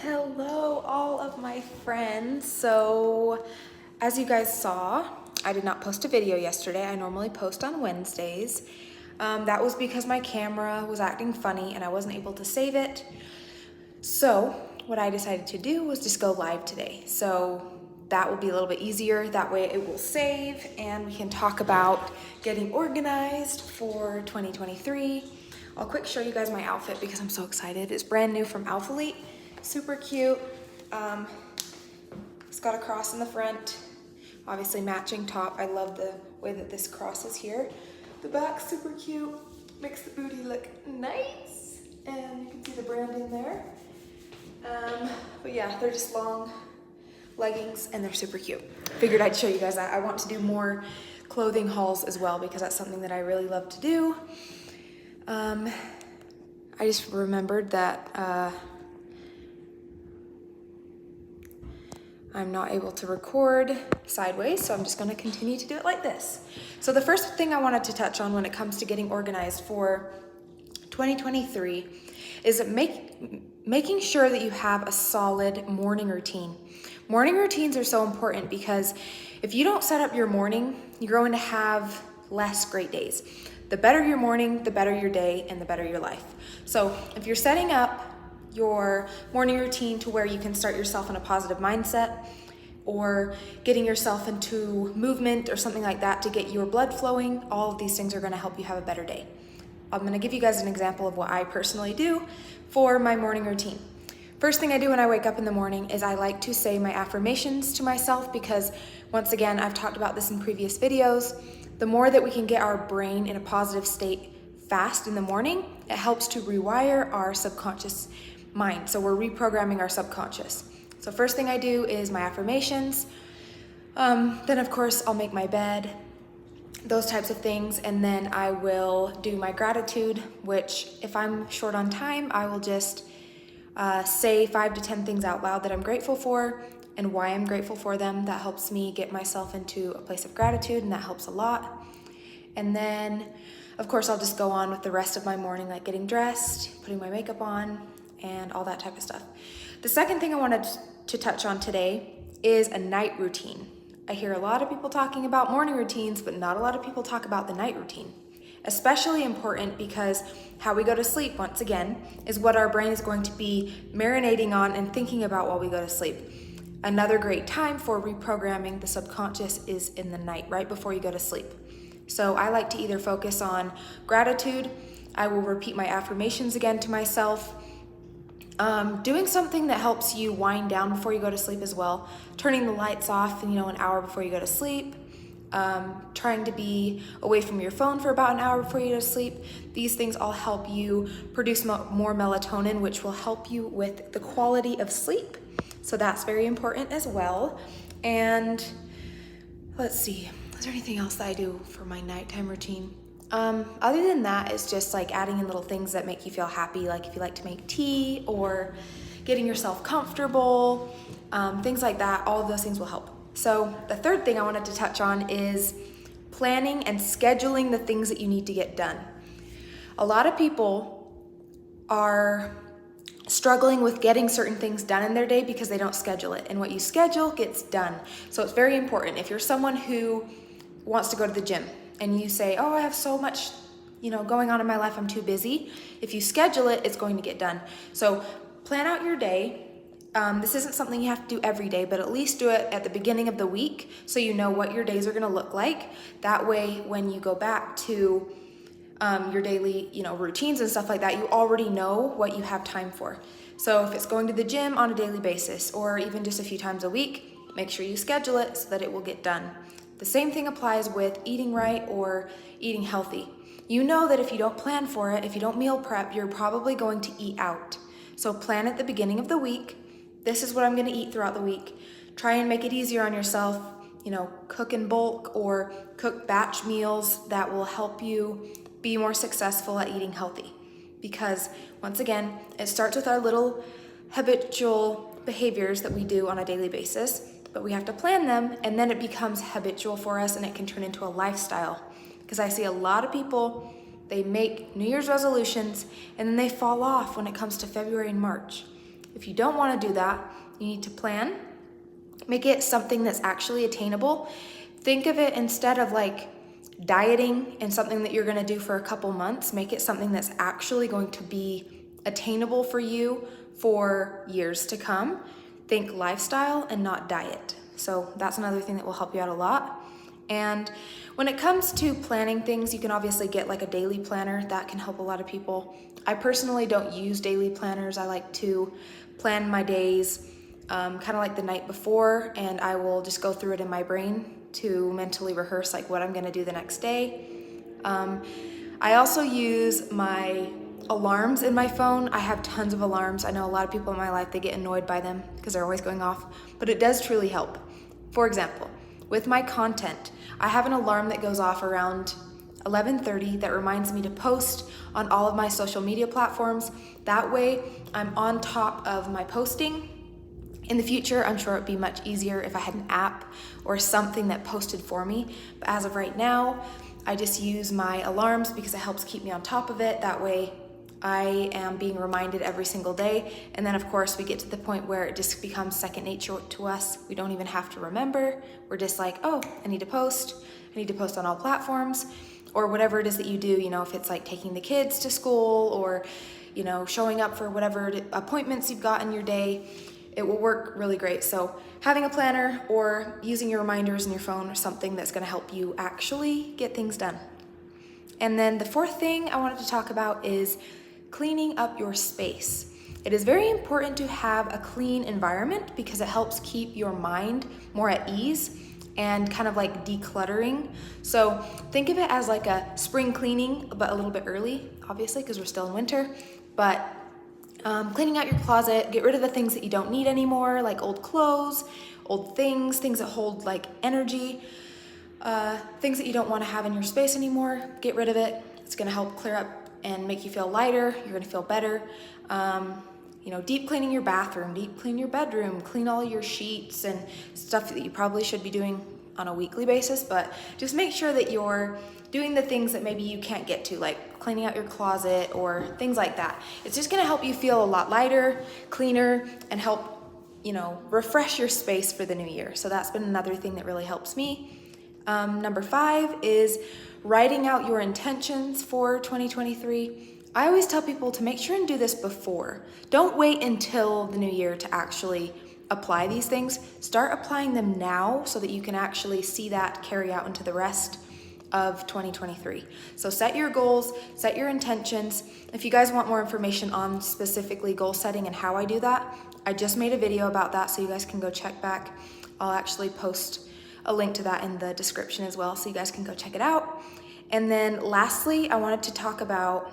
Hello, all of my friends. So, as you guys saw, I did not post a video yesterday. I normally post on Wednesdays. That was because my camera was acting funny and I wasn't able to save it. So, what I decided to do was just go live today. So, that will be a little bit easier. That way, it will save and we can talk about getting organized for 2023. I'll quick show you guys my outfit because I'm so excited. It's brand new from Alphalete. Super cute. It's got a cross in the front, obviously matching top. I love the way that this cross is here. The back's super cute, makes the booty look nice, and you can see the branding there. But yeah, they're just long leggings and they're super cute. Figured I'd show you guys that. I want to do more clothing hauls as well because that's something that I really love to do. I just remembered that I'm not able to record sideways, so I'm just going to continue to do it like this. So the first thing I wanted to touch on when it comes to getting organized for 2023 is making sure that you have a solid morning routine. Morning routines are so important because if you don't set up your morning, you're going to have less great days. The better your morning, the better your day, and the better your life. So if you're setting up your morning routine to where you can start yourself in a positive mindset or getting yourself into movement or something like that to get your blood flowing, all of these things are going to help you have a better day. I'm going to give you guys an example of what I personally do for my morning routine. First thing I do when I wake up in the morning is I like to say my affirmations to myself because, once again, I've talked about this in previous videos. The more that we can get our brain in a positive state fast in the morning, it helps to rewire our subconscious mind. So we're reprogramming our subconscious. So first thing I do is my affirmations. Then of course I'll make my bed, those types of things. And then I will do my gratitude, which if I'm short on time, I will just say 5 to 10 things out loud that I'm grateful for and why I'm grateful for them. That helps me get myself into a place of gratitude, and that helps a lot. And then of course I'll just go on with the rest of my morning, like getting dressed, putting my makeup on, and all that type of stuff. The second thing I wanted to touch on today is a night routine. I hear a lot of people talking about morning routines, but not a lot of people talk about the night routine. Especially important because how we go to sleep, once again, is what our brain is going to be marinating on and thinking about while we go to sleep. Another great time for reprogramming the subconscious is in the night, right before you go to sleep. So I like to either focus on gratitude, I will repeat my affirmations again to myself, doing something that helps you wind down before you go to sleep as well, turning the lights off, an hour before you go to sleep, trying to be away from your phone for about an hour before you go to sleep. These things all help you produce more melatonin, which will help you with the quality of sleep. So that's very important as well. And let's see, is there anything else that I do for my nighttime routine? Other than that, it's just like adding in little things that make you feel happy, like if you like to make tea or getting yourself comfortable, things like that. All of those things will help. So the third thing I wanted to touch on is planning and scheduling the things that you need to get done. A lot of people are struggling with getting certain things done in their day because they don't schedule it, and what you schedule gets done. So it's very important. If you're someone who wants to go to the gym and you say, oh, I have so much going on in my life, I'm too busy. If you schedule it, it's going to get done. So plan out your day. This isn't something you have to do every day, but at least do it at the beginning of the week so you know what your days are going to look like. That way, when you go back to your daily routines and stuff like that, you already know what you have time for. So if it's going to the gym on a daily basis or even just a few times a week, make sure you schedule it so that it will get done. The same thing applies with eating right or eating healthy. You know that if you don't plan for it, if you don't meal prep, you're probably going to eat out. So plan at the beginning of the week. This is what I'm going to eat throughout the week. Try and make it easier on yourself. Cook in bulk or cook batch meals that will help you be more successful at eating healthy. Because once again, it starts with our little habitual behaviors that we do on a daily basis, but we have to plan them, and then it becomes habitual for us and it can turn into a lifestyle. Because I see a lot of people, they make New Year's resolutions and then they fall off when it comes to February and March. If you don't want to do that, you need to plan. Make it something that's actually attainable. Think of it, instead of like dieting and something that you're going to do for a couple months, make it something that's actually going to be attainable for you for years to come. Think lifestyle and not diet. So that's another thing that will help you out a lot. And when it comes to planning things, you can obviously get like a daily planner. That can help a lot of people. I personally don't use daily planners. I like to plan my days kind of like the night before, and I will just go through it in my brain to mentally rehearse like what I'm gonna do the next day. I also use my alarms in my phone. I have tons of alarms. I know a lot of people in my life, they get annoyed by them because they're always going off, but it does truly help. For example, with my content, I have an alarm that goes off around 11:30 that reminds me to post on all of my social media platforms. That way I'm on top of my posting. In the future, I'm sure it'd be much easier if I had an app or something that posted for me. But as of right now, I just use my alarms because it helps keep me on top of it. That way I am being reminded every single day. And then of course we get to the point where it just becomes second nature to us. We don't even have to remember. We're just like, oh, I need to post. I need to post on all platforms, or whatever it is that you do, if it's like taking the kids to school or, showing up for whatever appointments you've got in your day. It will work really great. So having a planner or using your reminders in your phone or something that's gonna help you actually get things done. And then the fourth thing I wanted to talk about is cleaning up your space. It is very important to have a clean environment because it helps keep your mind more at ease and kind of like decluttering. So think of it as like a spring cleaning, but a little bit early, obviously, because we're still in winter. But cleaning out your closet, get rid of the things that you don't need anymore, like old clothes, old things that hold like energy, things that you don't want to have in your space anymore. Get rid of it. It's going to help clear up and make you feel lighter. You're going to feel better. Deep cleaning your bathroom, deep clean your bedroom, clean all your sheets and stuff that you probably should be doing on a weekly basis, but just make sure that you're doing the things that maybe you can't get to, like cleaning out your closet or things like that. It's just gonna help you feel a lot lighter, cleaner, and help, refresh your space for the new year. So that's been another thing that really helps me. Number 5 is writing out your intentions for 2023. I always tell people to make sure and do this before. Don't wait until the new year to actually apply these things. Start applying them now so that you can actually see that carry out into the rest of 2023. So set your goals, set your intentions. If you guys want more information on specifically goal setting and how I do that, I just made a video about that, so you guys can go check back. I'll actually post a link to that in the description as well, so you guys can go check it out. And then lastly, I wanted to talk about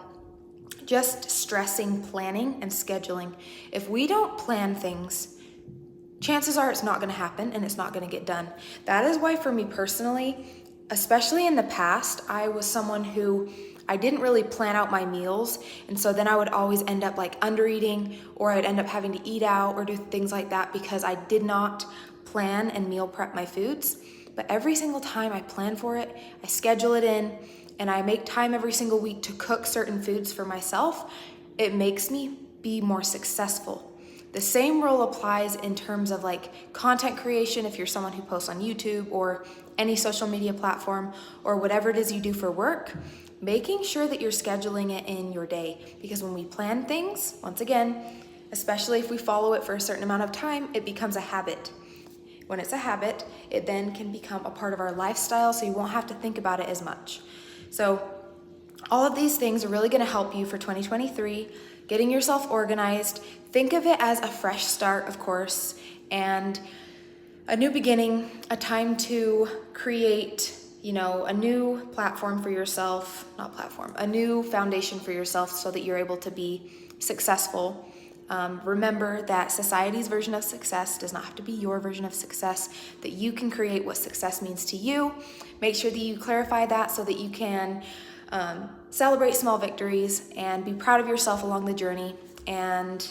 just stressing planning and scheduling. If we don't plan things, chances are it's not gonna happen and it's not gonna get done. That is why for me personally, especially in the past, I was someone who I didn't really plan out my meals. And so then I would always end up like under eating, or I'd end up having to eat out or do things like that because I did not plan and meal prep my foods. But every single time I plan for it, I schedule it in, and I make time every single week to cook certain foods for myself, it makes me be more successful. The same rule applies in terms of like content creation. If you're someone who posts on YouTube or any social media platform or whatever it is you do for work, making sure that you're scheduling it in your day. Because when we plan things, once again, especially if we follow it for a certain amount of time, it becomes a habit. When it's a habit, it then can become a part of our lifestyle, so you won't have to think about it as much. So all of these things are really gonna help you for 2023, getting yourself organized. Think of it as a fresh start, of course, and a new beginning, a time to create, a new platform for yourself, a new foundation for yourself so that you're able to be successful. Remember that society's version of success does not have to be your version of success, that you can create what success means to you. Make sure that you clarify that so that you can celebrate small victories and be proud of yourself along the journey. And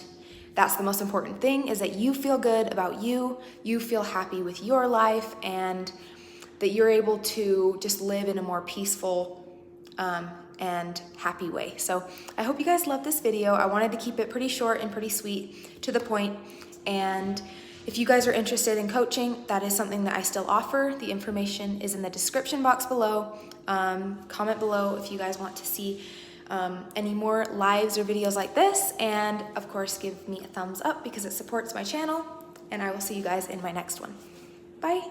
that's the most important thing, is that you feel good about you feel happy with your life, and that you're able to just live in a more peaceful and happy way. So I hope you guys love this video. I wanted to keep it pretty short and pretty sweet, to the point. And if you guys are interested in coaching, that is something that I still offer. The information is in the description box below. Comment below if you guys want to see any more lives or videos like this. And of course, give me a thumbs up because it supports my channel. And I will see you guys in my next one. Bye.